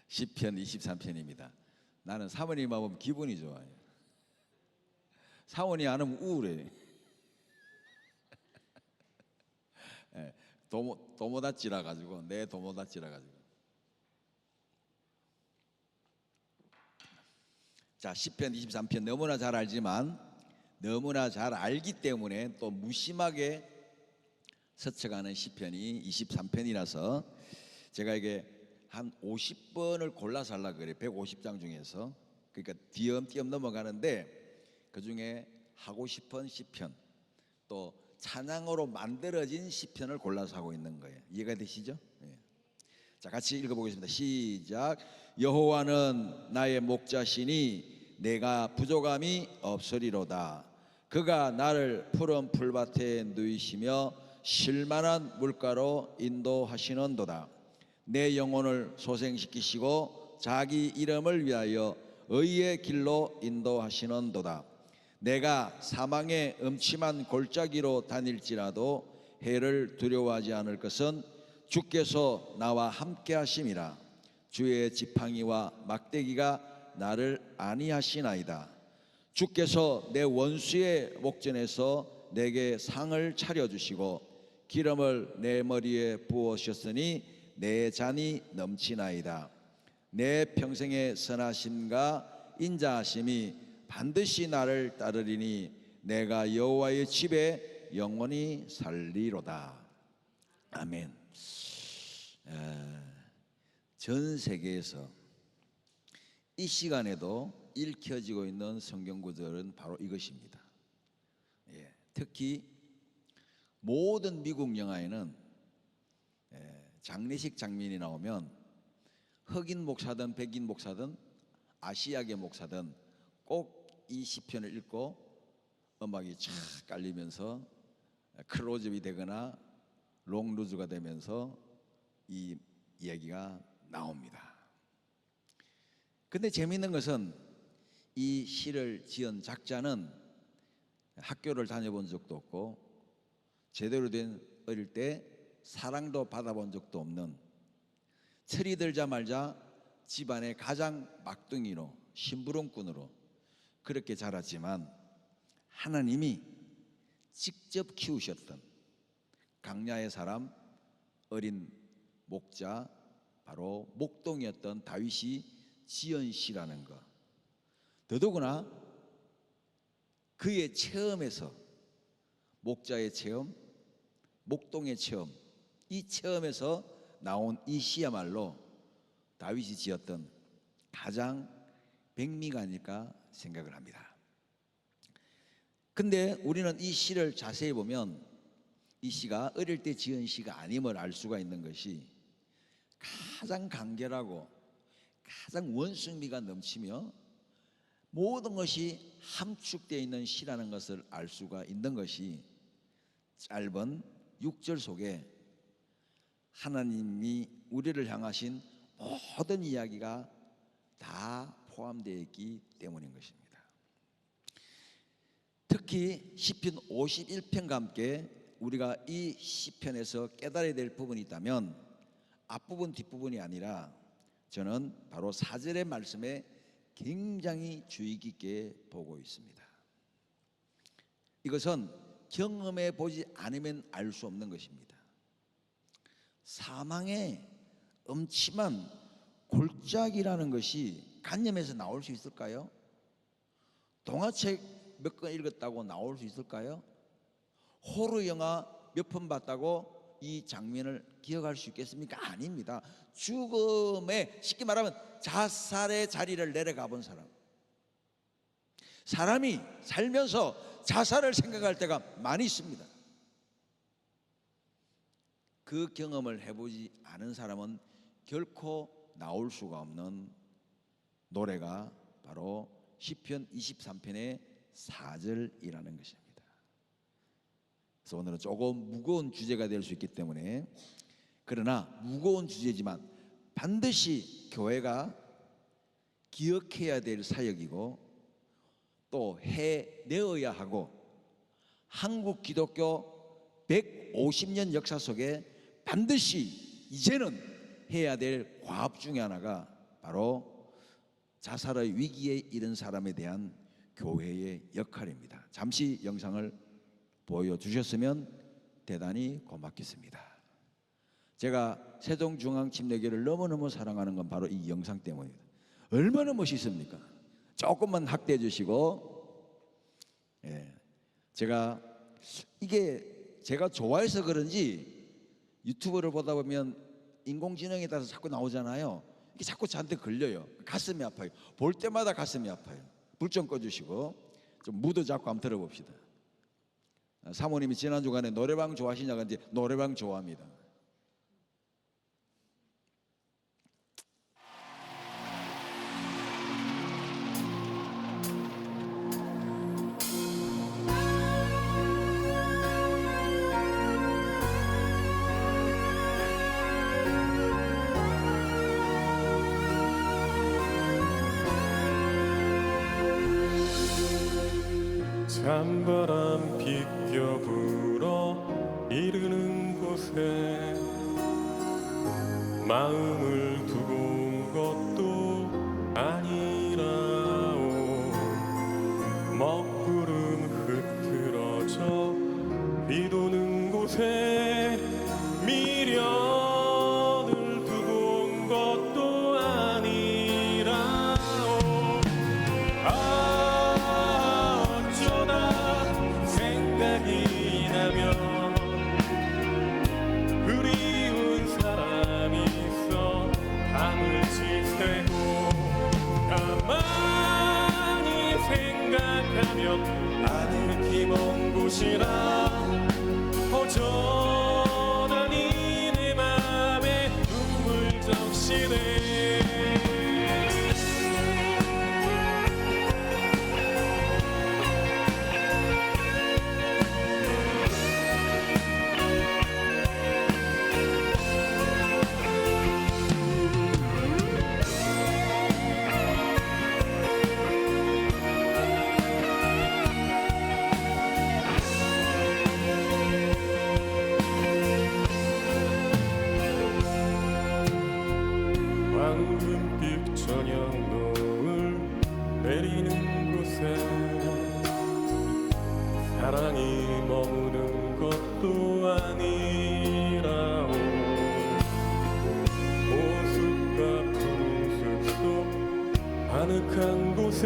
시편 23편입니다. 나는 사모님하고 보면 기분이 좋아요. 사모님 안 오면 우울해. 예, 도모다치라 가지고, 내 도모다치라 가지고. 자, 시편 23편 너무나 잘 알지만, 너무나 잘 알기 때문에 또 무심하게 스쳐가는 시편이 23편이라서 제가 이게 한 50번을 골라서 하려고 그래요. 150장 중에서. 그러니까 띄엄띄엄 넘어가는데 그 중에 하고 싶은 시편, 또 찬양으로 만들어진 시편을 골라서 하고 있는 거예요. 이해가 되시죠? 예. 자, 같이 읽어보겠습니다. 시작. 여호와는 나의 목자시니 내가 부족함이 없으리로다. 그가 나를 푸른 풀밭에 누이시며 쉴만한 물가로 인도하시는도다. 내 영혼을 소생시키시고 자기 이름을 위하여 의의 길로 인도하시는도다. 내가 사망의 음침한 골짜기로 다닐지라도 해를 두려워하지 않을 것은 주께서 나와 함께 하심이라. 주의 지팡이와 막대기가 나를 안위하시나이다. 주께서 내 원수의 목전에서 내게 상을 차려주시고 기름을 내 머리에 부으셨으니 내 잔이 넘치나이다. 내 평생의 선하심과 인자하심이 반드시 나를 따르리니 내가 여호와의 집에 영원히 살리로다. 아멘. 전 세계에서 이 시간에도 읽혀지고 있는 성경 구절은 바로 이것입니다. 특히 모든 미국 영화에는 장례식 장면이 나오면 흑인 목사든 백인 목사든 아시아계 목사든 꼭 이 시편을 읽고 음악이 쫙 깔리면서 클로즈업이 되거나 롱루즈가 되면서 이 이야기가 나옵니다. 근데 재미있는 것은 이 시를 지은 작자는 학교를 다녀본 적도 없고 제대로 된 어릴 때 사랑도 받아본 적도 없는, 철이 들자마자 집안의 가장 막둥이로 심부름꾼으로 그렇게 자랐지만 하나님이 직접 키우셨던 강야의 사람, 어린 목자, 바로 목동이었던 다윗이 지은 시라는 것, 더더구나 그의 체험에서, 목자의 체험, 목동의 체험, 이 체험에서 나온 이 시야말로 다윗이 지었던 가장 백미가 아닐까 생각을 합니다. 근데 우리는 이 시를 자세히 보면 이 시가 어릴 때 지은 시가 아님을 알 수가 있는 것이 가장 간결하고 가장 원숭미가 넘치며 모든 것이 함축되어 있는 시라는 것을 알 수가 있는 것이 짧은 6절 속에 하나님이 우리를 향하신 모든 이야기가 다 포함되어 있기 때문인 것입니다. 특히 시편 51편과 함께 우리가 이 시편에서 깨달아야 될 부분이 있다면 앞부분 뒷부분이 아니라 저는 바로 4절의 말씀에 굉장히 주의 깊게 보고 있습니다. 이것은 경험해 보지 않으면 알 수 없는 것입니다. 사망의 음침한 골짜기라는 것이 간념에서 나올 수 있을까요? 동화책 몇 권 읽었다고 나올 수 있을까요? 호러 영화 몇 편 봤다고 이 장면을 기억할 수 있겠습니까? 아닙니다. 죽음의, 쉽게 말하면 자살의 자리를 내려가 본 사람, 사람이 살면서 자살을 생각할 때가 많이 있습니다. 그 경험을 해보지 않은 사람은 결코 나올 수가 없는 노래가 바로 시편 23편의 4절이라는 것입니다. 그래서 오늘은 조금 무거운 주제가 될 수 있기 때문에, 그러나 무거운 주제지만 반드시 교회가 기억해야 될 사역이고 또 해내어야 하고, 한국 기독교 150년 역사 속에 반드시 이제는 해야 될 과업 중에 하나가 바로 자살의 위기에 이른 사람에 대한 교회의 역할입니다. 잠시 영상을 보여주셨으면 대단히 고맙겠습니다. 제가 세종중앙침례교회를 너무너무 사랑하는 건 바로 이 영상 때문입니다. 얼마나 멋있습니까? 조금만 확대해 주시고, 제가 이게 제가 좋아해서 그런지 유튜브를 보다 보면 인공지능에 따라서 자꾸 나오잖아요. 이게 자꾸 저한테 걸려요. 가슴이 아파요. 볼 때마다 가슴이 아파요. 불 좀 꺼주시고 좀 무도 잡고 한번 들어봅시다. 사모님이 지난 주간에 노래방 좋아하시냐고 했는데 노래방 좋아합니다. 찬바람 비껴 불어 이르는 곳에 마음을 두고 온 것도 아니라오. 먹구름 흐트러져 비도는 곳에 미련을 두고 온 것도 아니라오. 생각이 나면 그리운 사람이 있어 밤을 지새고 가만히 생각하면 아는 힘먼 곳이라 허전하니 내 맘에 눈물 적시네. 황금빛 저녁 노을 내리는 곳에 사랑이 머무는 것도 아니라오. 호숫가 푸른 숲속 아늑한 곳에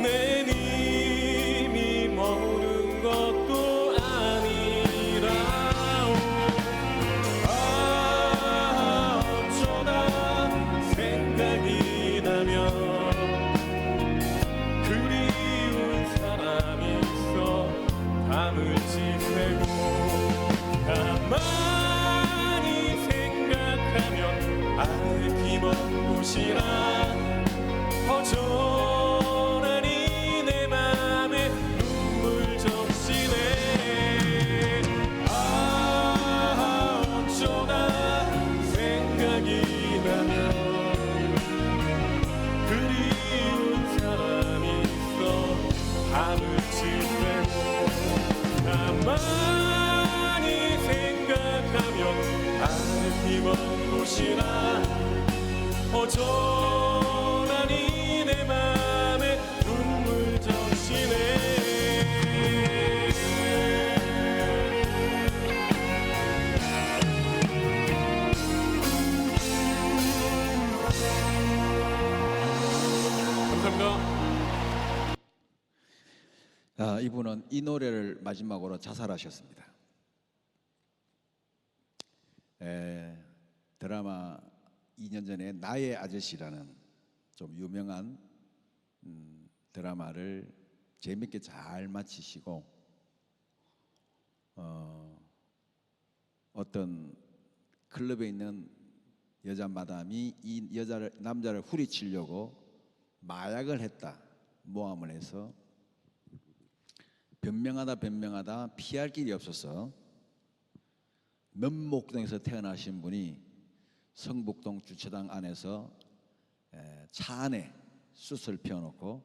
내 님이 머무는 것도 아니라오. 생각이 나면 그리운 사람이 있어 밤을 지새고 가만히 생각하면 아는 힘먼 곳이라 허전하니 내 맘에 눈물 적시네. 어쩌다 생각이 나면 그리운 사람이 있어 밤을 지새고 가만히 생각하면 아는 힘먼 곳이라 허전하니 내 맘에 눈물 적시네. 이분은 이 노래를 마지막으로 자살하셨습니다. 드라마 2년 전에 나의 아저씨라는 좀 유명한 드라마를 재밌게 잘 마치시고 어떤 클럽에 있는 여자 마담이 이 남자를 후리치려고 마약을 했다 모함을 해서 변명하다 피할 길이 없어서 면목동에서 태어나신 분이 성북동 주차장 안에서 차 안에 숯을 피워놓고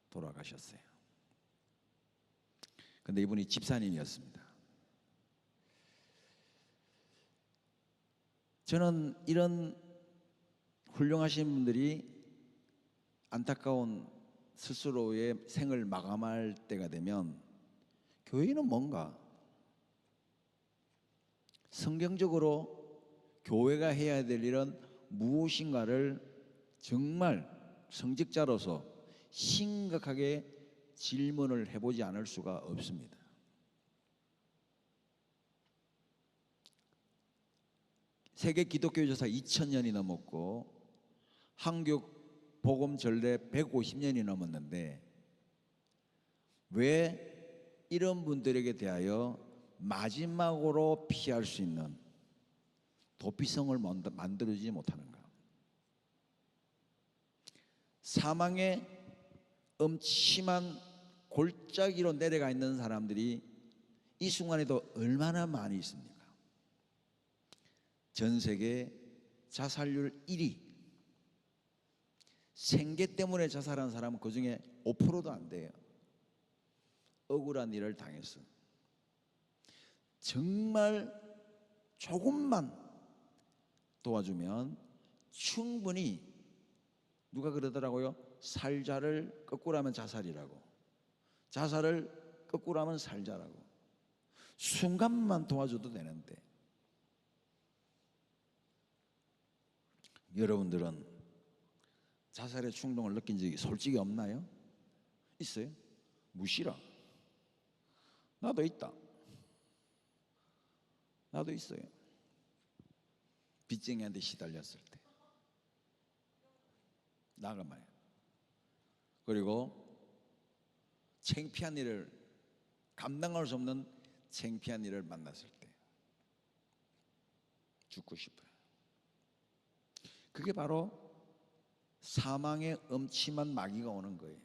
돌아가셨어요. 근데 이분이 집사님이었습니다. 저는 이런 훌륭하신 분들이 안타까운 스스로의 생을 마감할 때가 되면 교회는 뭔가 성경적으로 교회가 해야 될 일은 무엇인가를 정말 성직자로서 심각하게 질문을 해보지 않을 수가 없습니다. 세계 기독교 조사 2000년이 넘었고 한국 복음 전례 150년이 넘었는데 왜 이런 분들에게 대하여 마지막으로 피할 수 있는 도피성을 만들어주지 못하는가? 사망의 음침한 골짜기로 내려가 있는 사람들이 이 순간에도 얼마나 많이 있습니까? 전 세계 자살률 1위. 생계 때문에 자살한 사람은 그 중에 5%도 안 돼요. 억울한 일을 당해서. 정말 조금만 도와주면 충분히, 누가 그러더라고요? 살자를 거꾸로 하면 자살이라고, 자살을 거꾸로 하면 살자라고. 순간만 도와줘도 되는데 여러분들은 자살의 충동을 느낀 적이 솔직히 없나요? 있어요? 무시라. 나도 있다. 나도 있어요. 빚쟁이한테 시달렸을 때 나가 말이야. 그리고 창피한 일을, 감당할 수 없는 창피한 일을 만났을 때 죽고 싶어요. 그게 바로 사망의 음침한 마귀가 오는 거예요.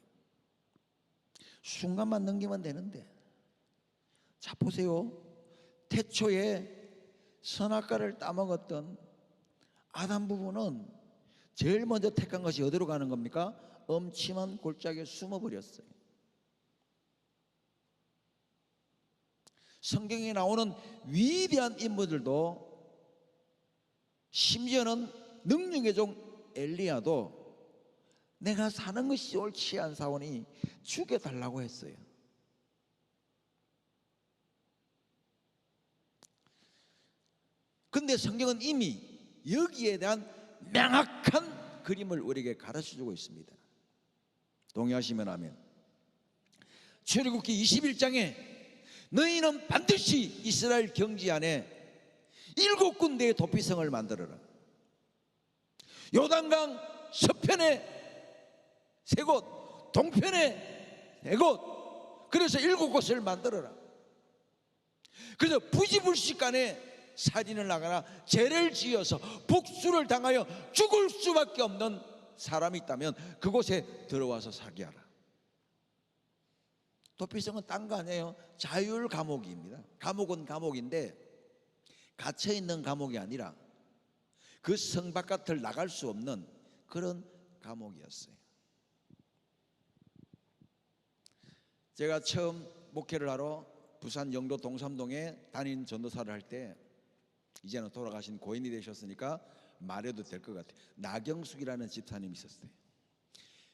순간만 넘기면 되는데. 자, 보세요. 태초에 선악과를 따먹었던 아담 부부는 제일 먼저 택한 것이 어디로 가는 겁니까? 음침한 골짜기에 숨어버렸어요. 성경에 나오는 위대한 인물들도, 심지어는 능력의 종 엘리야도 내가 사는 것이 옳지 않사오니 죽여달라고 했어요. 근데 성경은 이미 여기에 대한 명확한 그림을 우리에게 가르쳐주고 있습니다. 동의하시면 아멘. 출애굽기 21장에 너희는 반드시 이스라엘 경지 안에 7군데의 도피성을 만들어라. 요단강 서편에 3곳, 동편에 4곳, 그래서 7곳을 만들어라. 그래서 부지불식간에 살인을 나가나 죄를 지어서 복수를 당하여 죽을 수밖에 없는 사람이 있다면 그곳에 들어와서 사귀하라. 도피성은 딴 거 아니에요. 자율 감옥입니다. 감옥은 감옥인데 갇혀있는 감옥이 아니라 그 성 바깥을 나갈 수 없는 그런 감옥이었어요. 제가 처음 목회를 하러 부산 영도 동삼동에 담임 전도사를 할 때, 이제는 돌아가신 고인이 되셨으니까 말해도 될 것 같아요. 나경숙이라는 집사님이 있었어요.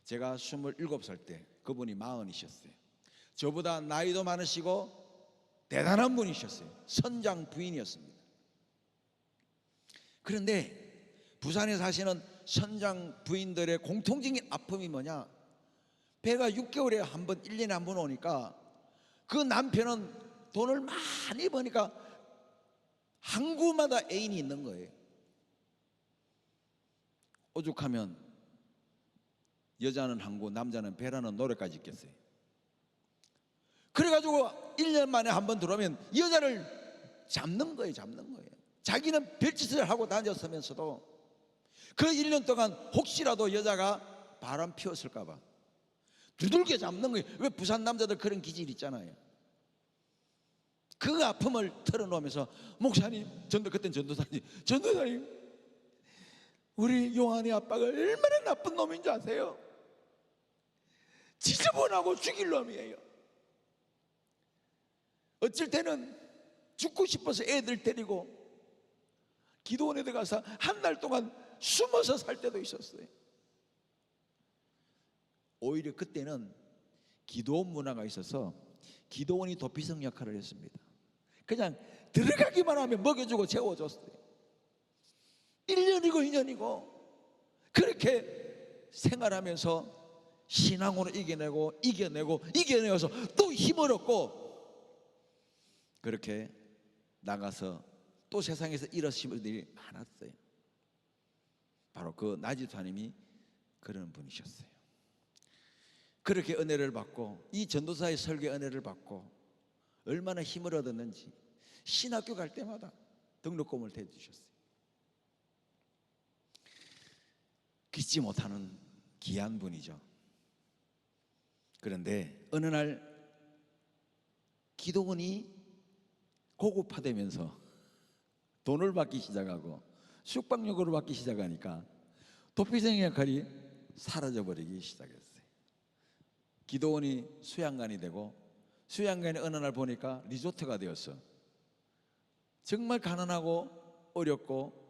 제가 27살 때 그분이 40이셨어요. 저보다 나이도 많으시고 대단한 분이셨어요. 선장 부인이었습니다. 그런데 부산에 사시는 선장 부인들의 공통적인 아픔이 뭐냐? 배가 6개월에 한 번, 1년에 한 번 오니까 그 남편은 돈을 많이 버니까 항구마다 애인이 있는 거예요. 오죽하면 여자는 항구, 남자는 배라는 노래까지 있겠어요. 그래가지고 1년 만에 한 번 들어오면 여자를 잡는 거예요. 잡는 거예요. 자기는 별짓을 하고 다녔으면서도 그 1년 동안 혹시라도 여자가 바람 피웠을까 봐 두들겨 잡는 거예요. 왜 부산 남자들 그런 기질 있잖아요. 그 아픔을 털어놓으면서 목사님, 그땐 전도사님, 우리 요한의 아빠가 얼마나 나쁜 놈인 줄 아세요? 지저분하고 죽일 놈이에요. 어쩔 때는 죽고 싶어서 애들 데리고 기도원에 들어가서 한 달 동안 숨어서 살 때도 있었어요. 오히려 그때는 기도원 문화가 있어서 기도원이 도피성 역할을 했습니다. 그냥 들어가기만 하면 먹여주고 재워줬어요. 1년이고 2년이고 그렇게 생활하면서 신앙으로 이겨내서 또 힘을 얻고 그렇게 나가서 또 세상에서 일하시는 분들이 많았어요. 바로 그 나지도사님이 그런 분이셨어요. 그렇게 은혜를 받고 이 전도사의 설교 은혜를 받고 얼마나 힘을 얻었는지 신학교 갈 때마다 등록금을 대주셨어요. 잊지 못하는 귀한 분이죠. 그런데 어느 날 기도원이 고급화되면서 돈을 받기 시작하고 숙박료를 받기 시작하니까 도피성의 역할이 사라져버리기 시작했어요. 기도원이 수양관이 되고 수양관이 어느 날 보니까 리조트가 되었어. 정말 가난하고 어렵고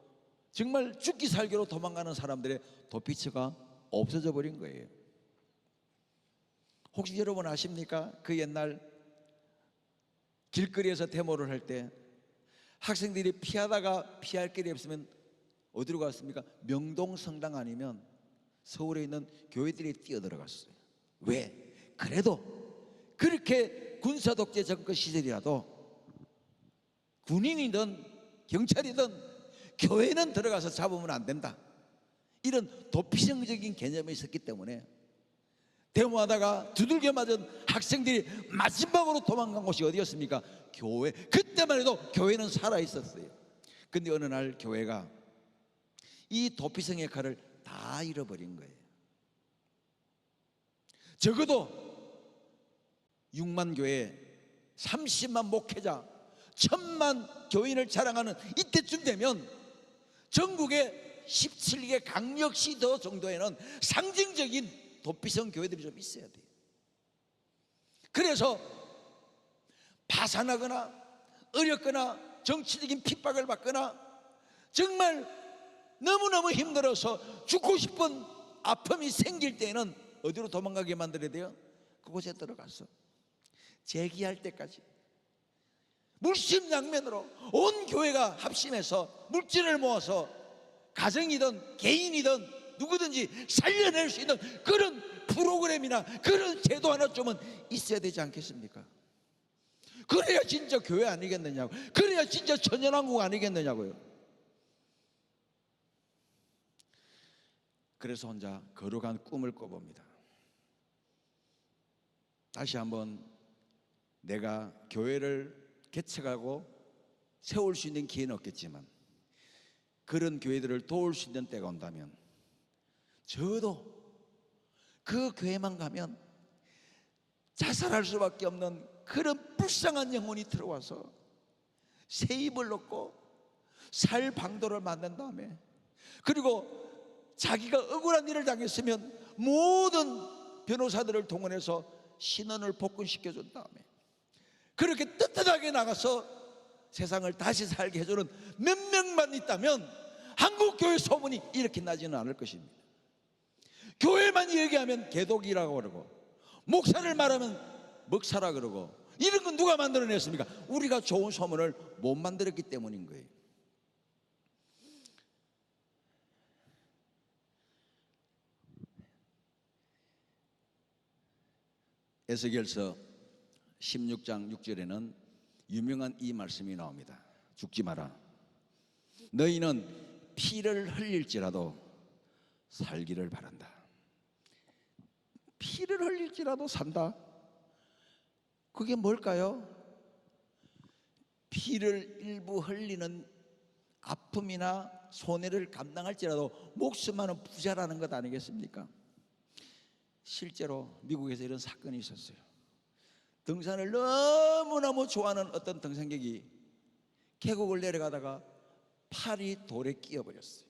정말 죽기 살기로 도망가는 사람들의 도피처가 없어져 버린 거예요. 혹시 여러분 아십니까? 그 옛날 길거리에서 데모를 할 때 학생들이 피하다가 피할 길이 없으면 어디로 갔습니까? 명동성당 아니면 서울에 있는 교회들이 뛰어들어갔어요. 왜? 그래도 그렇게 군사독재 정권 시절이라도 군인이든 경찰이든 교회는 들어가서 잡으면 안 된다, 이런 도피성적인 개념이 있었기 때문에 데모하다가 두들겨 맞은 학생들이 마지막으로 도망간 곳이 어디였습니까? 교회. 그때만 해도 교회는 살아 있었어요. 근데 어느 날 교회가 이 도피성 역할을 다 잃어버린 거예요. 적어도 6만 교회, 30만 목회자, 1000만 교인을 자랑하는 이때쯤 되면 전국에 17개 강력시도 정도에는 상징적인 도피성 교회들이 좀 있어야 돼요. 그래서 파산하거나 어렵거나 정치적인 핍박을 받거나 정말 너무너무 힘들어서 죽고 싶은 아픔이 생길 때에는 어디로 도망가게 만들어야 돼요? 그곳에 들어가서 재기할 때까지 물심양면으로 온 교회가 합심해서 물질을 모아서 가정이든 개인이든 누구든지 살려낼 수 있는 그런 프로그램이나 그런 제도 하나쯤은 있어야 되지 않겠습니까? 그래야 진짜 교회 아니겠느냐고, 그래야 진짜 천연왕국 아니겠느냐고요. 그래서 혼자 거룩한 꿈을 꿔봅니다. 다시 한번 내가 교회를 개척하고 세울 수 있는 기회는 없겠지만 그런 교회들을 도울 수 있는 때가 온다면 저도 그 교회만 가면 자살할 수밖에 없는 그런 불쌍한 영혼이 들어와서 새 입을 얻고 살 방도를 만든 다음에, 그리고 자기가 억울한 일을 당했으면 모든 변호사들을 동원해서 신원을 복권시켜 준 다음에 그렇게 떳떳하게 나가서 세상을 다시 살게 해주는 몇 명만 있다면 한국교회 소문이 이렇게 나지는 않을 것입니다. 교회만 얘기하면 개독이라고 그러고 목사를 말하면 먹사라 그러고, 이런 건 누가 만들어냈습니까? 우리가 좋은 소문을 못 만들었기 때문인 거예요. 에스겔서 16장 6절에는 유명한 이 말씀이 나옵니다. 죽지 마라. 너희는 피를 흘릴지라도 살기를 바란다. 피를 흘릴지라도 산다. 그게 뭘까요? 피를 일부 흘리는 아픔이나 손해를 감당할지라도 목숨만은 부자라는 것 아니겠습니까? 실제로 미국에서 이런 사건이 있었어요. 등산을 너무너무 좋아하는 어떤 등산객이 계곡을 내려가다가 팔이 돌에 끼어버렸어요.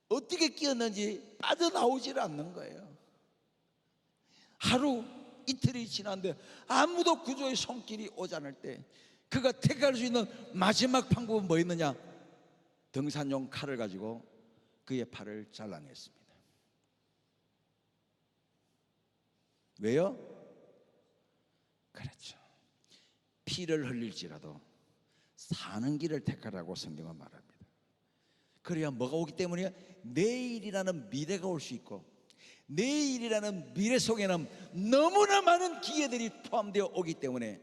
어떻게 끼었는지 빠져나오질 않는 거예요. 하루 이틀이 지났는데 아무도 구조의 손길이 오지 않을 때 그가 택할 수 있는 마지막 방법은 뭐였느냐? 등산용 칼을 가지고 그의 팔을 잘라냈습니다. 왜요? 그렇죠. 피를 흘릴지라도 사는 길을 택하라고 성경은 말합니다. 그래야 뭐가 오기 때문이야? 내일이라는 미래가 올 수 있고, 내일이라는 미래 속에는 너무나 많은 기회들이 포함되어 오기 때문에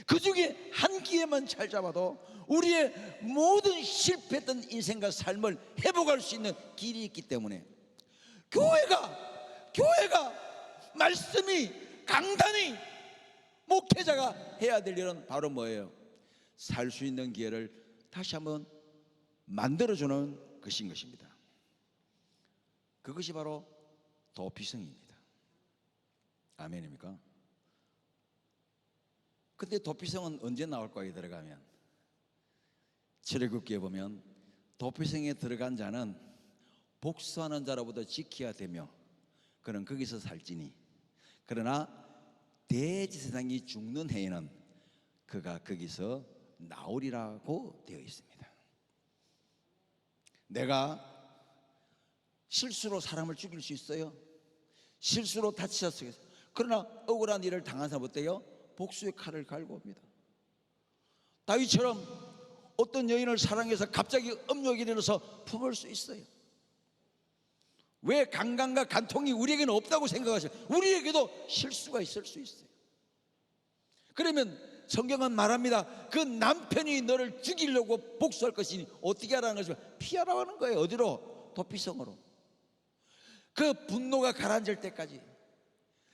그 중에 한 기회만 잘 잡아도 우리의 모든 실패했던 인생과 삶을 회복할 수 있는 길이 있기 때문에 교회가 말씀이 강단이 목회자가 해야 될 일은 바로 뭐예요? 살 수 있는 기회를 다시 한번 만들어주는 것인 것입니다. 그것이 바로 도피성입니다. 아멘입니까? 근데 도피성은 언제 나올 거에 들어가면, 출애굽기에 보면 도피성에 들어간 자는 복수하는 자로부터 지켜야 되며 그는 거기서 살지니, 그러나 대제사장이 죽는 해에는 그가 거기서 나오리라고 되어 있습니다. 내가 실수로 사람을 죽일 수 있어요. 실수로 다치셨어요. 그러나 억울한 일을 당한 사람 어때요? 복수의 칼을 갈고 옵니다. 다윗처럼 어떤 여인을 사랑해서 갑자기 음욕이 일어나서 품을 수 있어요. 왜 강간과 간통이 우리에게는 없다고 생각하세요? 우리에게도 실수가 있을 수 있어요. 그러면 성경은 말합니다. 그 남편이 너를 죽이려고 복수할 것이니 어떻게 하라는 것이면 피하라고 하는 거예요. 어디로? 도피성으로. 그 분노가 가라앉을 때까지,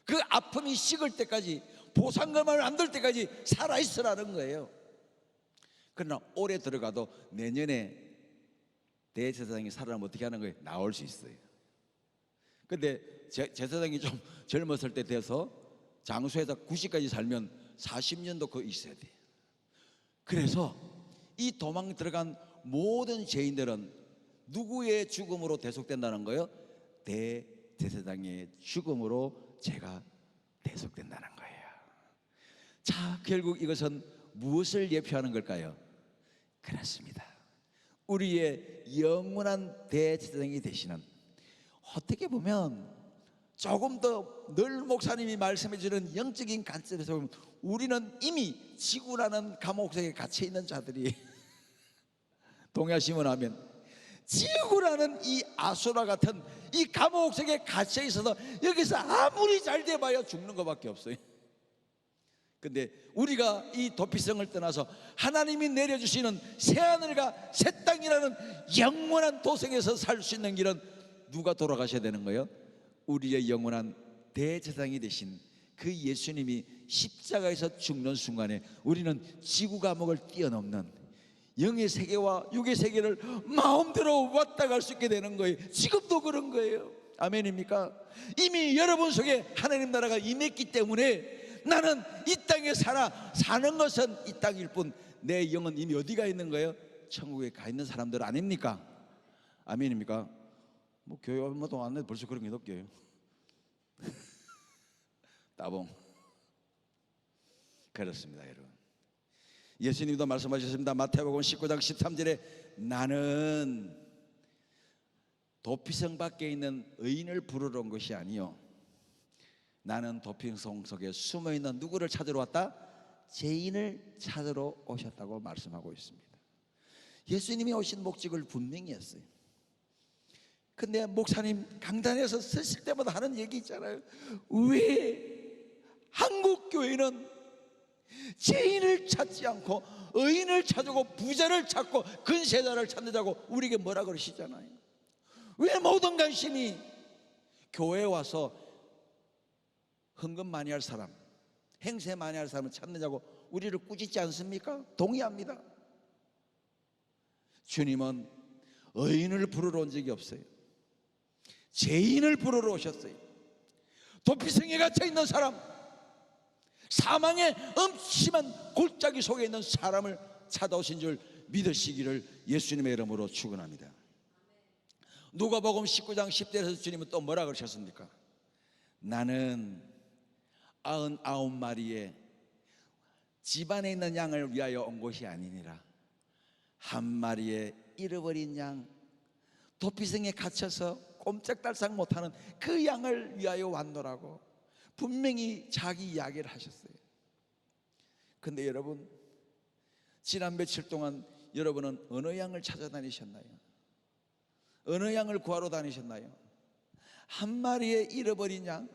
그 아픔이 식을 때까지, 보상금을 안 들 때까지 살아있으라는 거예요. 그러나 올해 들어가도 내년에 대제사장이 살아나면 어떻게 하는 거예요? 나올 수 있어요. 근데 제사장이 좀 젊었을 때 돼서 장수에서 90까지 살면 40년도 거의 있어야 돼요. 그래서 이 도망 들어간 모든 죄인들은 누구의 죽음으로 대속된다는 거예요? 대제사장의 죽음으로 죄가 대속된다는 거예요. 자, 결국 이것은 무엇을 예표하는 걸까요? 그렇습니다. 우리의 영원한 대제사장이 되시는, 어떻게 보면 조금 더 늘 목사님이 말씀해 주는 영적인 관점에서 보면 우리는 이미 지구라는 감옥 속에 갇혀 있는 자들이 동의하시면 하면, 지구라는 이 아수라 같은 이 감옥 속에 갇혀 있어서 여기서 아무리 잘 돼봐야 죽는 것밖에 없어요. 근데 우리가 이 도피성을 떠나서 하나님이 내려주시는 새하늘과 새 땅이라는 영원한 도성에서 살 수 있는 길은 누가 돌아가셔야 되는 거예요? 우리의 영원한 대제사장이 되신 그 예수님이 십자가에서 죽는 순간에 우리는 지구 감옥을 뛰어넘는 영의 세계와 육의 세계를 마음대로 왔다 갈 수 있게 되는 거예요. 지금도 그런 거예요. 아멘입니까? 이미 여러분 속에 하나님 나라가 임했기 때문에 나는 이 땅에 사는 것은 이 땅일 뿐 내 영은 이미 어디가 있는 거예요? 천국에 가 있는 사람들 아닙니까? 아멘입니까? 뭐 교회 얼마도 안 해도 벌써 그런 게 느껴요. 따봉. 그렇습니다, 여러분. 예수님도 말씀하셨습니다. 마태복음 19장 13절에 나는 도피성 밖에 있는 의인을 부르러 온 것이 아니요, 나는 도피성 속에 숨어있는 누구를 찾으러 왔다? 죄인을 찾으러 오셨다고 말씀하고 있습니다. 예수님이 오신 목적을 분명히 했어요. 근데 목사님 강단에서 쓰실 때마다 하는 얘기 있잖아요. 왜 한국 교회는 죄인을 찾지 않고 의인을 찾고 부자를 찾고 근세자를 찾는다고 우리에게 뭐라 그러시잖아요. 왜 모든 관심이 교회에 와서 헌금 많이 할 사람, 행세 많이 할 사람을 찾느냐고 우리를 꾸짖지 않습니까? 동의합니다. 주님은 의인을 부르러 온 적이 없어요. 죄인을 부르러 오셨어요. 도피성에 갇혀 있는 사람, 사망의 음침한 골짜기 속에 있는 사람을 찾아오신 줄 믿으시기를 예수님의 이름으로 축원합니다. 누가복음 19장 10절에서 주님은 또 뭐라 그러셨습니까? 나는 99마리의 집안에 있는 양을 위하여 온 것이 아니니라. 한 마리의 잃어버린 양, 도피성에 갇혀서 꼼짝달싹 못하는 그 양을 위하여 왔노라고 분명히 자기 이야기를 하셨어요. 근데 여러분, 지난 며칠 동안 여러분은 어느 양을 찾아다니셨나요? 어느 양을 구하러 다니셨나요? 한 마리의 잃어버린 양.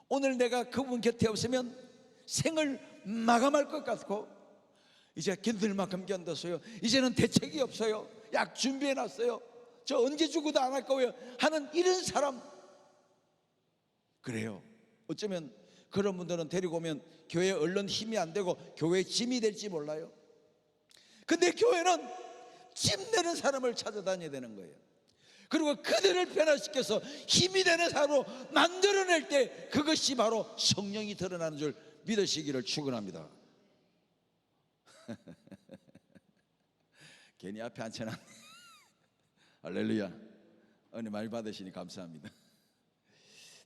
오늘 내가 그분 곁에 없으면 생을 마감할 것 같고, 이제 견딜 만큼 견뎠어요. 이제는 대책이 없어요. 약 준비해놨어요. 저 언제 죽어도 안 할 거예요 하는 이런 사람. 그래요. 어쩌면 그런 분들은 데리고 오면 교회에 얼른 힘이 안 되고 교회에 짐이 될지 몰라요. 근데 교회는 짐되는 사람을 찾아다녀야 되는 거예요. 그리고 그들을 변화시켜서 힘이 되는 사람으로 만들어낼 때 그것이 바로 성령이 드러나는 줄 믿으시기를 축원합니다. 괜히 앞에 앉혀놨네. 할렐루야. 은혜 많이 받으시니 감사합니다.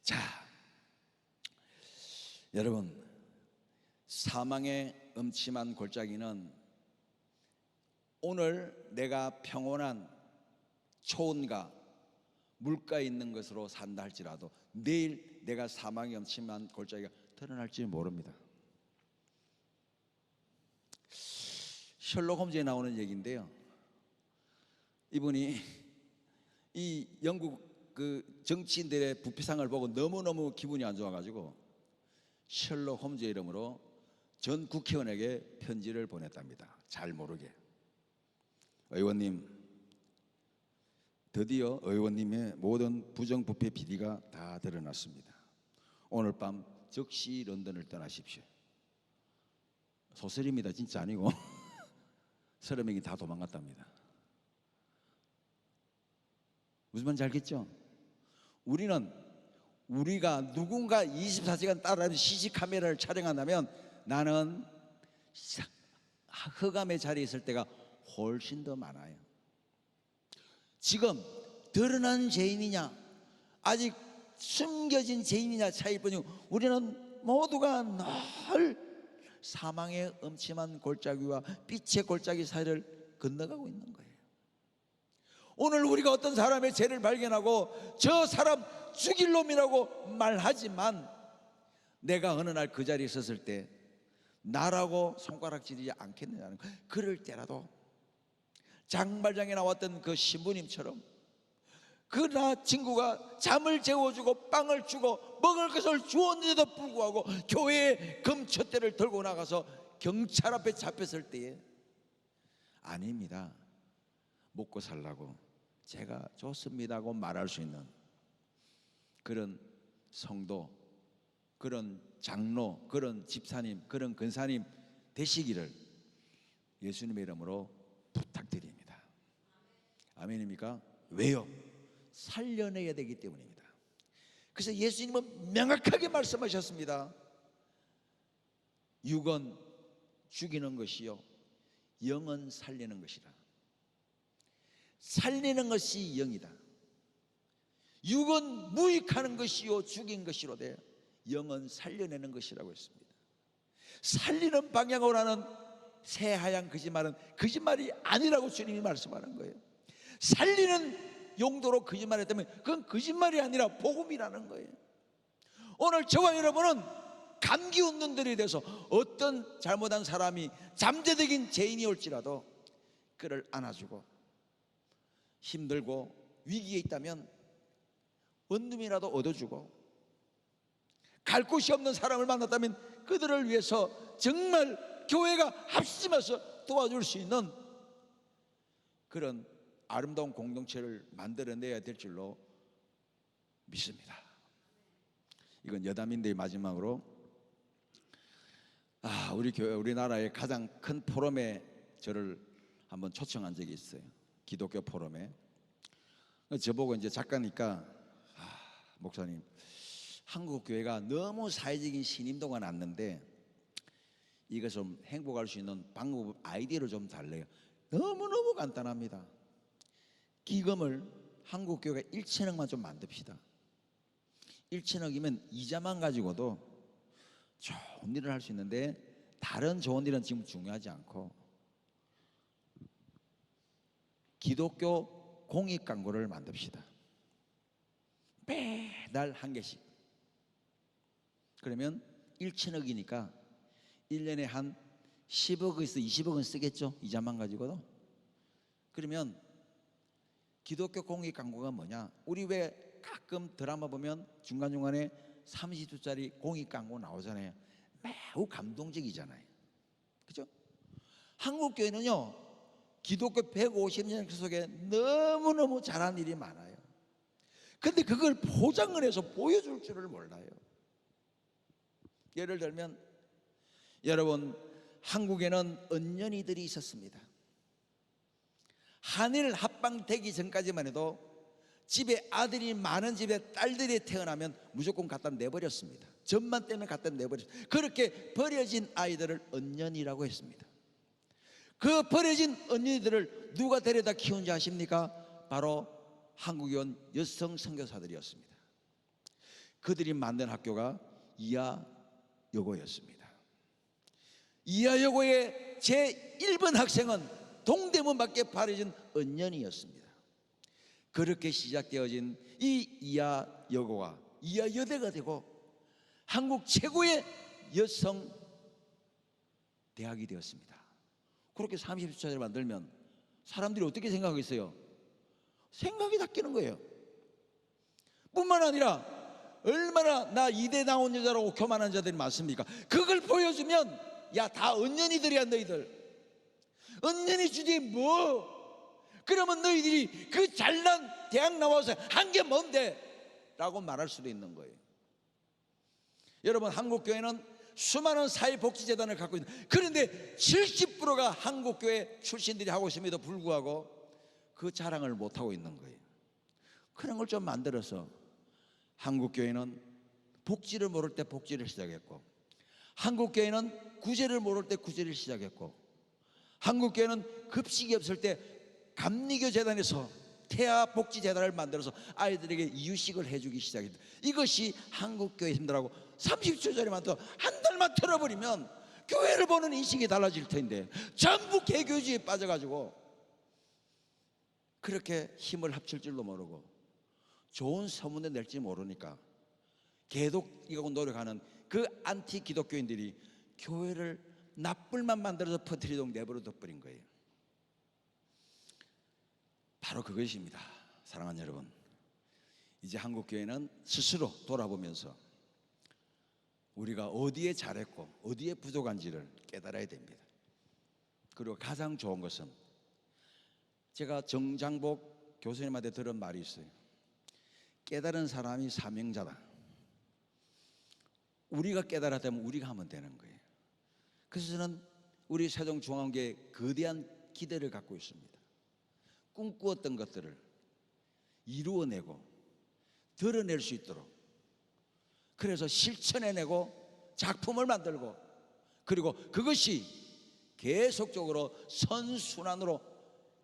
자, 여러분, 사망의 음침한 골짜기는 오늘 내가 평온한 초원과 물가에 있는 것으로 산다 할지라도 내일 내가 사망의 음침한 골짜기가 드러날지 모릅니다. 셜록 홈즈에 나오는 얘기인데요, 이분이 이 영국 그 정치인들의 부패상을 보고 너무너무 기분이 안 좋아가지고 셜록 홈즈의 이름으로 전 국회의원에게 편지를 보냈답니다. 잘 모르게. 의원님, 드디어 의원님의 모든 부정부패 비리가 다 드러났습니다. 오늘 밤 즉시 런던을 떠나십시오. 소설입니다. 진짜 아니고 30명이 다 도망갔답니다. 무슨 말인지 알겠죠? 우리가 누군가 24시간 따라다니는 CC 카메라를 촬영한다면 나는 흑암의 자리에 있을 때가 훨씬 더 많아요. 지금 드러난 죄인이냐 아직 숨겨진 죄인이냐 차이일 뿐이고, 우리는 모두가 늘 사망의 음침한 골짜기와 빛의 골짜기 사이를 건너가고 있는 거예요. 오늘 우리가 어떤 사람의 죄를 발견하고 저 사람 죽일 놈이라고 말하지만, 내가 어느 날 그 자리에 있었을 때 나라고 손가락질이지 않겠느냐는 거예요. 그럴 때라도 장발장에 나왔던 그 신부님처럼 그 나 친구가 잠을 재워주고 빵을 주고 먹을 것을 주었는데도 불구하고 교회에 금촛대를 들고 나가서 경찰 앞에 잡혔을 때에 아닙니다, 먹고 살라고 제가 좋습니다 하고 말할 수 있는 그런 성도, 그런 장로, 그런 집사님, 그런 근사님 되시기를 예수님의 이름으로 부탁드립니다. 아멘입니까? 왜요? 살려내야 되기 때문입니다. 그래서 예수님은 명확하게 말씀하셨습니다. 육은 죽이는 것이요 영은 살리는 것이라. 살리는 것이 영이다. 육은 무익하는 것이요 죽인 것이로되 영은 살려내는 것이라고 했습니다. 살리는 방향으로 하는 새하얀 거짓말은 거짓말이 아니라고 주님이 말씀하는 거예요. 살리는 용도로 거짓말했다면 그건 거짓말이 아니라 복음이라는 거예요. 오늘 저와 여러분은 감기 웃는들에 대해서 어떤 잘못한 사람이 잠재적인 죄인이 올지라도 그를 안아주고, 힘들고 위기에 있다면 원룸이라도 얻어주고, 갈 곳이 없는 사람을 만났다면 그들을 위해서 정말 교회가 합심해서 도와줄 수 있는 그런 아름다운 공동체를 만들어내야 될 줄로 믿습니다. 이건 여담인데 마지막으로 우리 교회, 우리나라의 가장 큰 포럼에 저를 한번 초청한 적이 있어요. 기독교 포럼에. 저보고 이제 작가니까 목사님, 한국 교회가 너무 사회적인 신임도가 낮는데 이거 좀 행복할 수 있는 방법, 아이디어를 좀 달래요. 너무너무 간단합니다. 기금을 한국 교회가 1천억만 좀 만듭시다. 1천억이면 이자만 가지고도 좋은 일을 할 수 있는데, 다른 좋은 일은 지금 중요하지 않고 기독교 공익 광고를 만듭시다. 매달 한 개씩. 그러면 1천억이니까 1년에 한 10억에서 20억은 쓰겠죠, 이자만 가지고도. 그러면 기독교 공익 광고가 뭐냐? 우리 왜 가끔 드라마 보면 중간중간에 30초짜리 공익 광고 나오잖아요. 매우 감동적이잖아요, 그죠? 한국교회는요, 기독교 150년 속에 너무너무 잘한 일이 많아요. 근데 그걸 포장을 해서 보여줄 줄을 몰라요. 예를 들면 여러분, 한국에는 언년이들이 있었습니다. 한일 합방되기 전까지만 해도 집에 아들이 많은 집에 딸들이 태어나면 무조건 갖다 내버렸습니다. 전만 때문에 갖다 내버렸습니다. 그렇게 버려진 아이들을 언년이라고 했습니다. 그 버려진 언니들을 누가 데려다 키운지 아십니까? 바로 한국에 온 여성 선교사들이었습니다. 그들이 만든 학교가 이하여고였습니다. 이하여고의 제1번 학생은 동대문밖에 버려진 언년이었습니다. 그렇게 시작되어진 이 이하여고가 이하여대가 되고 한국 최고의 여성 대학이 되었습니다. 그렇게 30초짜리를 만들면 사람들이 어떻게 생각하겠어요? 생각이 바뀌는 거예요. 뿐만 아니라 얼마나 나 이대 나온 여자라고 교만한 자들이 많습니까? 그걸 보여주면 야, 다 언년이들이야. 너희들 언년이 주제에 뭐? 그러면 너희들이 그 잘난 대학 나와서 한 게 뭔데? 라고 말할 수도 있는 거예요. 여러분, 한국교회는 수많은 사회복지재단을 갖고 있는, 그런데 70%가 한국교회 출신들이 하고 있음에도 불구하고 그 자랑을 못하고 있는 거예요. 그런 걸 좀 만들어서 한국교회는 복지를 모를 때 복지를 시작했고, 한국교회는 구제를 모를 때 구제를 시작했고, 한국교회는 급식이 없을 때 감리교 재단에서 태아복지재단을 만들어서 아이들에게 이유식을 해주기 시작했다. 이것이 한국교회의 힘들하고 30초짜리만 더 한 달만 틀어버리면 교회를 보는 인식이 달라질 텐데 전부 개교주의에 빠져가지고 그렇게 힘을 합칠 줄도 모르고 좋은 소문을 낼지 모르니까 개독이라고 노력하는 그 안티 기독교인들이 교회를 나쁠만 만들어서 퍼뜨리도록 내버려 둬버린 거예요. 바로 그것입니다. 사랑하는 여러분, 이제 한국교회는 스스로 돌아보면서 우리가 어디에 잘했고 어디에 부족한지를 깨달아야 됩니다. 그리고 가장 좋은 것은 제가 정장복 교수님한테 들은 말이 있어요. 깨달은 사람이 사명자다. 우리가 깨달았다면 우리가 하면 되는 거예요. 그래서 저는 우리 세종중앙교회에 거대한 기대를 갖고 있습니다. 꿈꾸었던 것들을 이루어내고 드러낼 수 있도록, 그래서 실천해내고 작품을 만들고, 그리고 그것이 계속적으로 선순환으로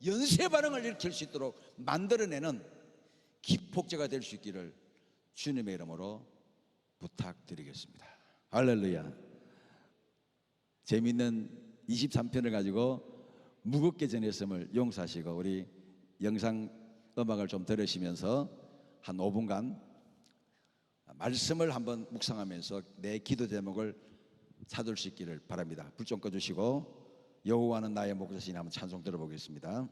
연쇄 반응을 일으킬 수 있도록 만들어내는 기폭제가 될 수 있기를 주님의 이름으로 부탁드리겠습니다. 할렐루야. 재미있는 23편을 가지고 무겁게 전했음을 용서하시고 우리 영상 음악을 좀 들으시면서 한 5분간 말씀을 한번 묵상하면서 내 기도 제목을 찾을 수 있기를 바랍니다. 불 좀 꺼주시고 여호와는 나의 목자시니 한번 찬송 들어보겠습니다.